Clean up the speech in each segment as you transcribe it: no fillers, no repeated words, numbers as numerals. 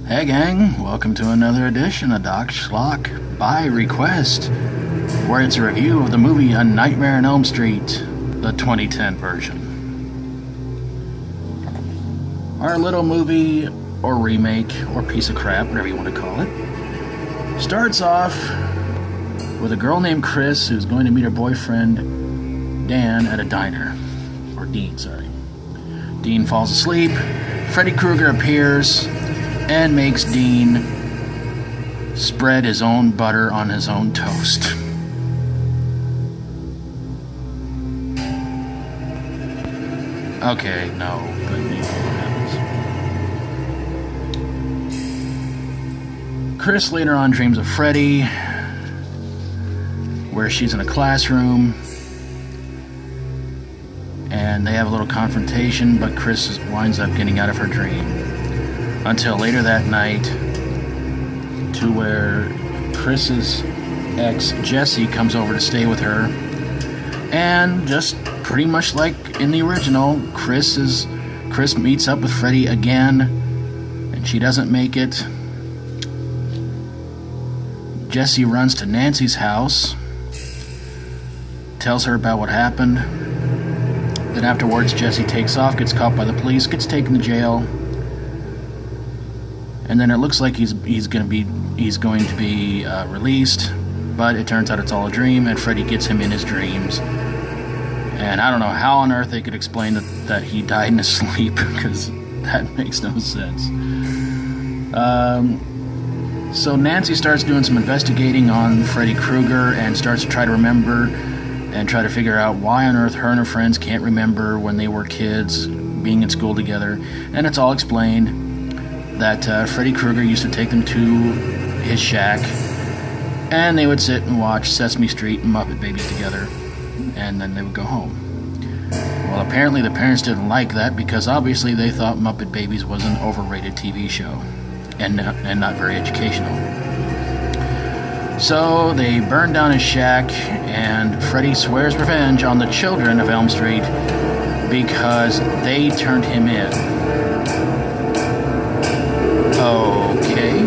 Hey gang, welcome to another edition of Doc Schlock by request, where it's a review of the movie A Nightmare on Elm Street, the 2010 version. Our little movie, or remake, or piece of crap, whatever you want to call it, starts off with a girl named Chris who's going to meet her boyfriend Dan at a diner. Or Dean, sorry. Dean falls asleep, Freddy Krueger appears and makes Dean spread his own butter on his own toast. Okay, no, but you know what happens. Chris later on dreams of Freddy, where she's in a classroom, and they have a little confrontation, but Chris winds up getting out of her dream. Until later that night, to where Chris's ex, Jesse, comes over to stay with her. And just pretty much like in the original, Chris meets up with Freddy again, and she doesn't make it. Jesse runs to Nancy's house, tells her about what happened. Then afterwards, Jesse takes off, gets caught by the police, gets taken to jail. And then it looks like he's going to be released, but it turns out it's all a dream, and Freddy gets him in his dreams. And I don't know how on earth they could explain that he died in his sleep, because that makes no sense. So Nancy starts doing some investigating on Freddy Krueger and starts to try to remember and try to figure out why on earth her and her friends can't remember when they were kids, being in school together. And it's all explained that Freddy Krueger used to take them to his shack, and they would sit and watch Sesame Street and Muppet Babies together, and then they would go home. Well, apparently the parents didn't like that, because obviously they thought Muppet Babies was an overrated TV show, and not very educational. So they burned down his shack, and Freddy swears revenge on the children of Elm Street because they turned him in. Okay.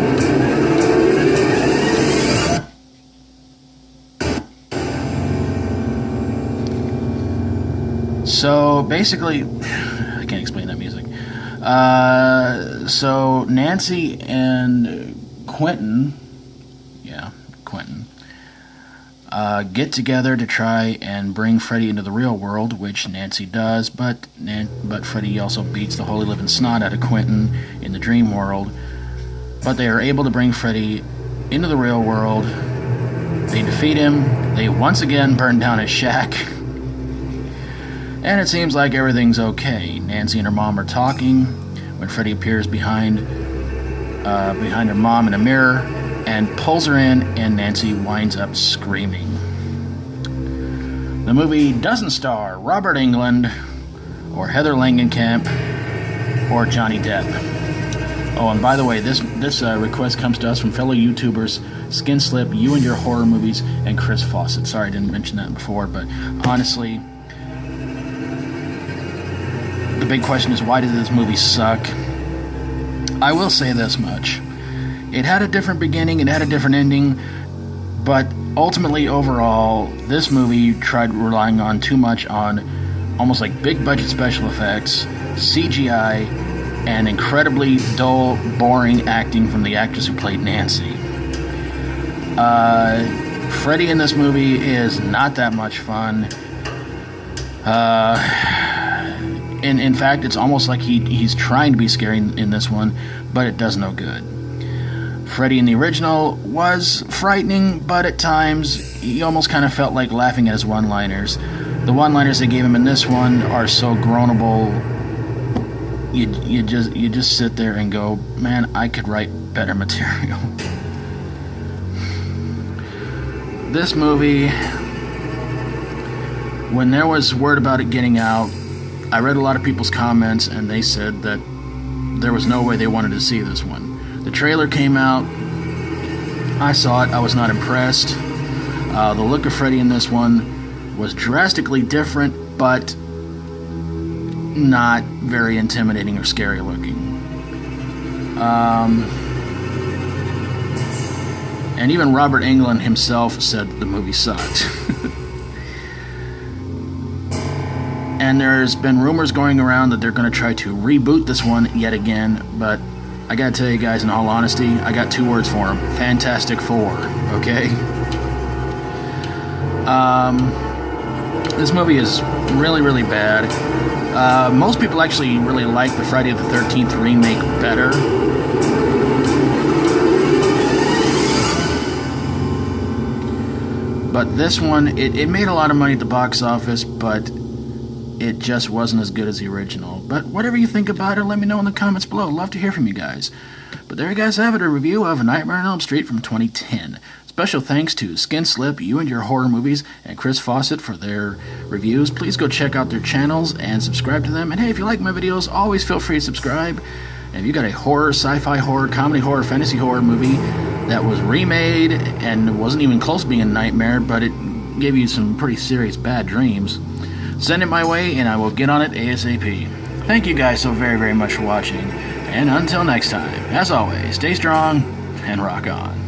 So basically, I can't explain that music. So Nancy and Quentin, get together to try and bring Freddy into the real world, which Nancy does, but Freddy also beats the holy living snot out of Quentin in the dream world. But they are able to bring Freddy into the real world. They defeat him. They once again burn down his shack. And it seems like everything's okay. Nancy and her mom are talking when Freddy appears behind her mom in a mirror and pulls her in, and Nancy winds up screaming. The movie doesn't star Robert Englund or Heather Langenkamp or Johnny Depp. Oh, and by the way, this request comes to us from fellow YouTubers Skinslip, You and Your Horror Movies, and Chris FAUCETT. Sorry I didn't mention that before, but honestly, the big question is, why did this movie suck? I will say this much. It had a different beginning, it had a different ending, but ultimately, overall, this movie tried relying on too much on almost like big budget special effects, CGI, and incredibly dull, boring acting from the actress who played Nancy. Freddy in this movie is not that much fun. In fact, it's almost like he's trying to be scary in this one, but it does no good. Freddy in the original was frightening, but at times you almost kind of felt like laughing at his one-liners. The one-liners they gave him in this one are so groanable. You just sit there and go, man, I could write better material. This movie, when there was word about it getting out, I read a lot of people's comments, and they said that there was no way they wanted to see this one. The trailer came out. I saw it. I was not impressed. The look of Freddy in this one was drastically different, but not very intimidating or scary looking. And even Robert Englund himself said the movie sucked. And there's been rumors going around that they're going to try to reboot this one yet again, but I gotta tell you guys, in all honesty, I got 2 words for them: Fantastic Four. Okay. This movie is really, really bad. Most people actually really like the Friday the 13th remake better. But this one, it made a lot of money at the box office, but it just wasn't as good as the original. But whatever you think about it, let me know in the comments below. Love to hear from you guys. But there you guys have it, a review of Nightmare on Elm Street from 2010. Special thanks to Skinslip, You and Your Horror Movies, and Chris FAUCETT for their reviews. Please go check out their channels and subscribe to them. And hey, if you like my videos, always feel free to subscribe. And if you got a horror, sci-fi horror, comedy horror, fantasy horror movie that was remade and wasn't even close to being a nightmare, but it gave you some pretty serious bad dreams, send it my way and I will get on it ASAP. Thank you guys so very, very much for watching. And until next time, as always, stay strong and rock on.